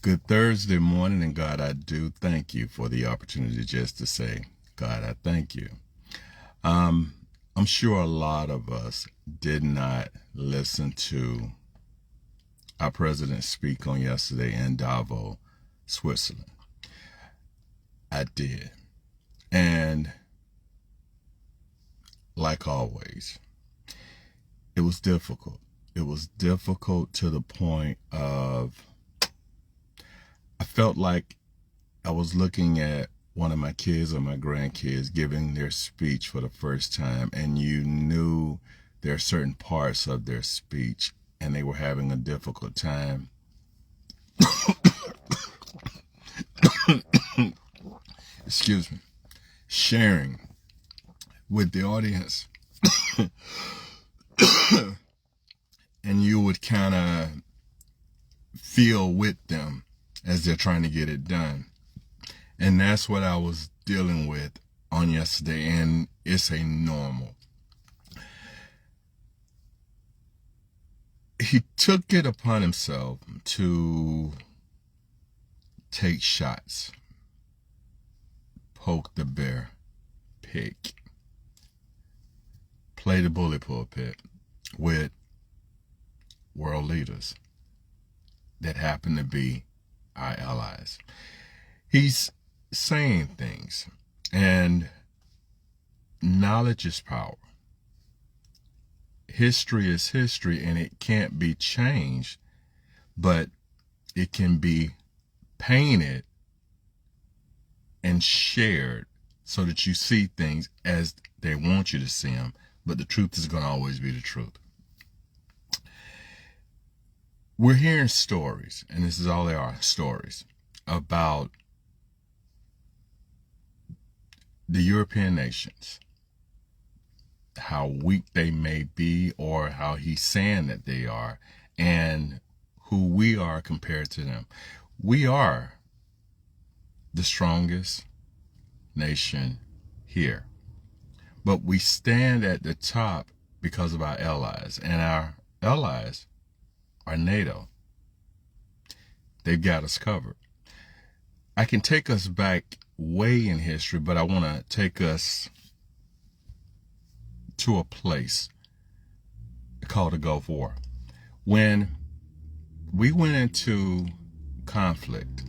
Good Thursday morning, and God, I do thank you for the opportunity just to say, God, I thank you. I'm sure a lot of us did not listen to our president speak on yesterday in Davos, Switzerland. I did. And like always, it was difficult. It was difficult to the point of I felt like I was looking at one of my kids or my grandkids giving their speech for the first time, and you knew there are certain parts of their speech and they were having a difficult time excuse me, sharing with the audience. And you would kind of feel with them as they're trying to get it done. And that's what I was dealing with on yesterday, and it's a normal. He took it upon himself to take shots, poke the bear, pick, play the bully pulpit with world leaders that happen to be our allies. He's saying things, and knowledge is power. History is history, and it can't be changed, but it can be painted and shared so that you see things as they want you to see them, but the truth is going to always be the truth. We're hearing stories, and this is all they are, stories, about the European nations, how weak they may be, or how he's saying that they are, and who we are compared to them. We are the strongest nation here, but we stand at the top because of our allies, and our allies are NATO. They've got us covered. I can take us back way in history, but I want to take us to a place called the Gulf War. When we went into conflict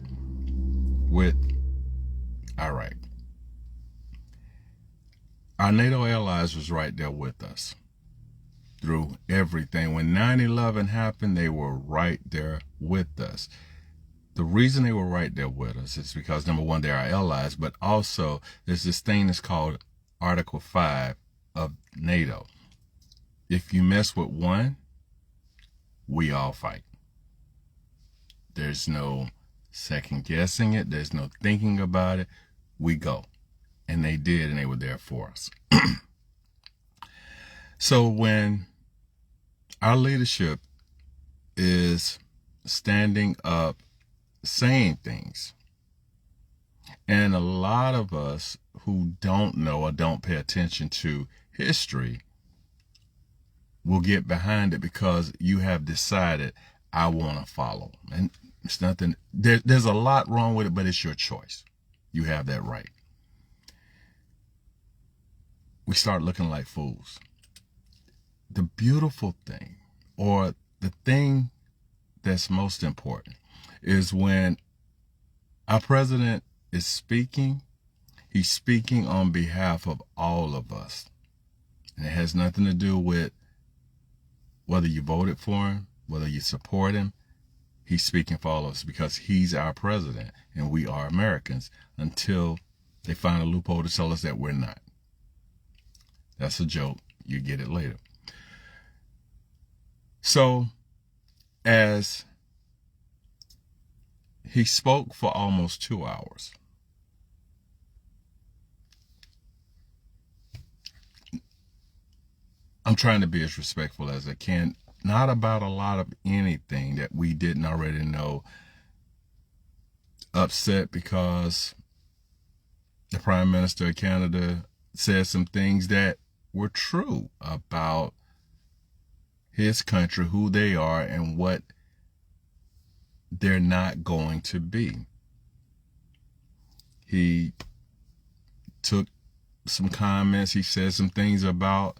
with Iraq, our NATO allies was right there with us through everything. When 9/11 happened, they were right there with us. The reason they were right there with us is because, number one, they're our allies, but also there's this thing that's called Article 5 of NATO. If you mess with one, we all fight. There's no second guessing it. There's no thinking about it. We go. And they did, and they were there for us. So when our leadership is standing up, saying things, and a lot of us who don't know or don't pay attention to history will get behind it because you have decided, I want to follow. And it's nothing, there's a lot wrong with it, but it's your choice. You have that right. We start looking like fools. The beautiful thing, or the thing that's most important, is when our president is speaking, he's speaking on behalf of all of us. And it has nothing to do with whether you voted for him, whether you support him. He's speaking for all of us because he's our president and we are Americans until they find a loophole to tell us that we're not. That's a joke. You get it later. So, as he spoke for almost 2 hours, I'm trying to be as respectful as I can, not about a lot of anything that we didn't already know. Upset because the Prime Minister of Canada said some things that were true about his country, who they are, and what they're not going to be. He took some comments, he said some things about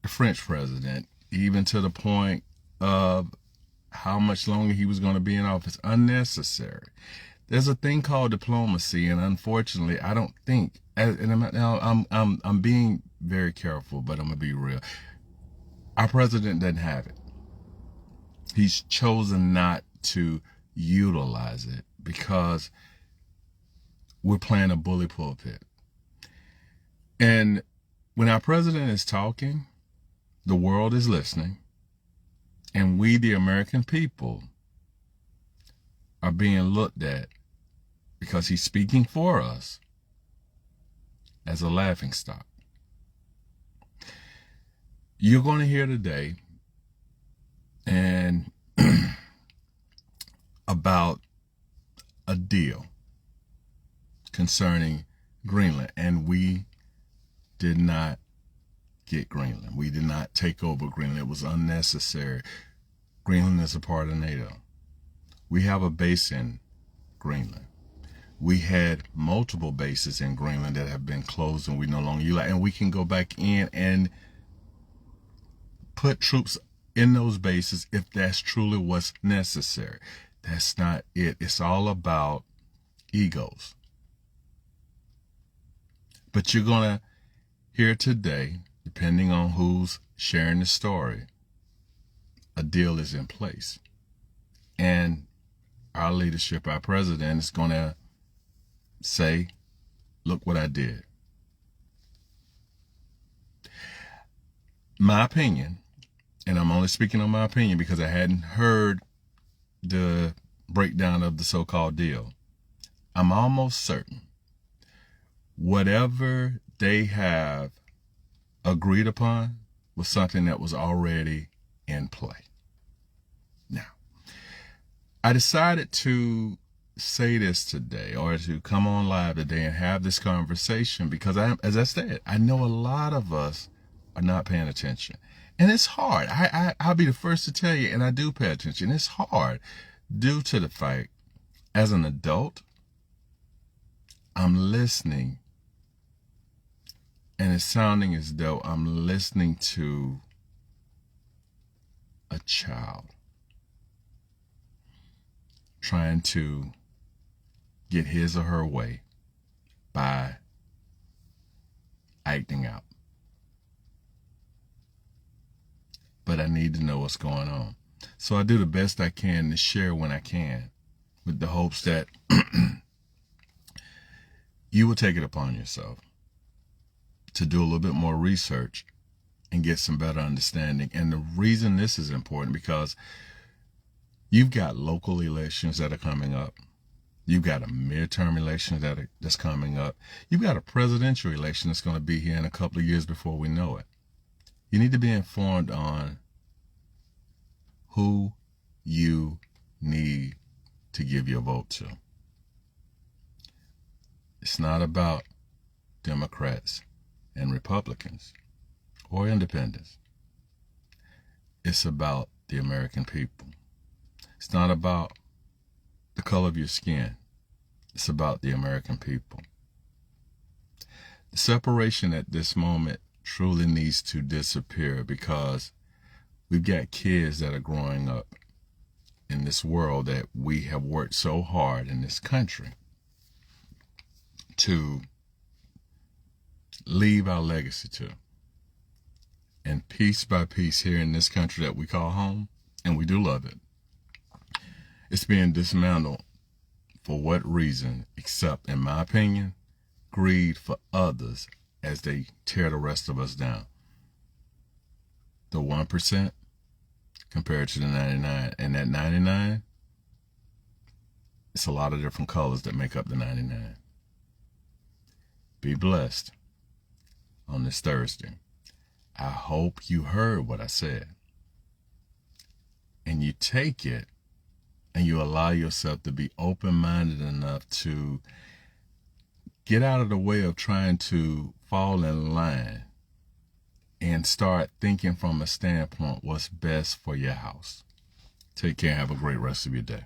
the French president, even to the point of how much longer he was going to be in office. Unnecessary. There's a thing called diplomacy, and unfortunately, I don't think, and I'm being very careful, but I'm gonna be real. Our president doesn't have it. He's chosen not to utilize it because we're playing a bully pulpit. And when our president is talking, the world is listening, and we, the American people, are being looked at because he's speaking for us as a laughingstock. You're going to hear today and about a deal concerning Greenland, and we did not get Greenland. We did not take over Greenland. It was unnecessary. Greenland is a part of NATO. We have a base in Greenland. We had multiple bases in Greenland that have been closed and we no longer utilize, and we can go back in and put troops in those bases if that's truly what's necessary. That's not it. It's all about egos. But you're going to hear today, depending on who's sharing the story, a deal is in place. And our leadership, our president, is going to say, look what I did. My opinion, and I'm only speaking on my opinion because I hadn't heard the breakdown of the so-called deal. I'm almost certain whatever they have agreed upon was something that was already in play. Now, I decided to say this today, or to come on live today and have this conversation because, as I said, I know a lot of us are not paying attention. And it's hard. I'll be the first to tell you, and I do pay attention. It's hard due to the fact, as an adult, I'm listening, and it's sounding as though I'm listening to a child trying to get his or her way by acting out. But I need to know what's going on. So I do the best I can to share when I can, with the hopes that you will take it upon yourself to do a little bit more research and get some better understanding. And the reason this is important, because you've got local elections that are coming up. You've got a midterm election that's coming up. You've got a presidential election that's going to be here in a couple of years before we know it. You need to be informed on who you need to give your vote to. It's not about Democrats and Republicans or independents. It's about the American people. It's not about the color of your skin. It's about the American people. The separation at this moment truly needs to disappear, because we've got kids that are growing up in this world that we have worked so hard in this country to leave our legacy to. And piece by piece here in this country that we call home, and we do love it, it's being dismantled. For what reason? Except, in my opinion, greed for others as they tear the rest of us down. The 1% compared to the 99. And that 99, it's a lot of different colors that make up the 99. Be blessed on this Thursday. I hope you heard what I said, and you take it and you allow yourself to be open-minded enough to get out of the way of trying to fall in line and start thinking from a standpoint what's best for your house. Take care and have a great rest of your day.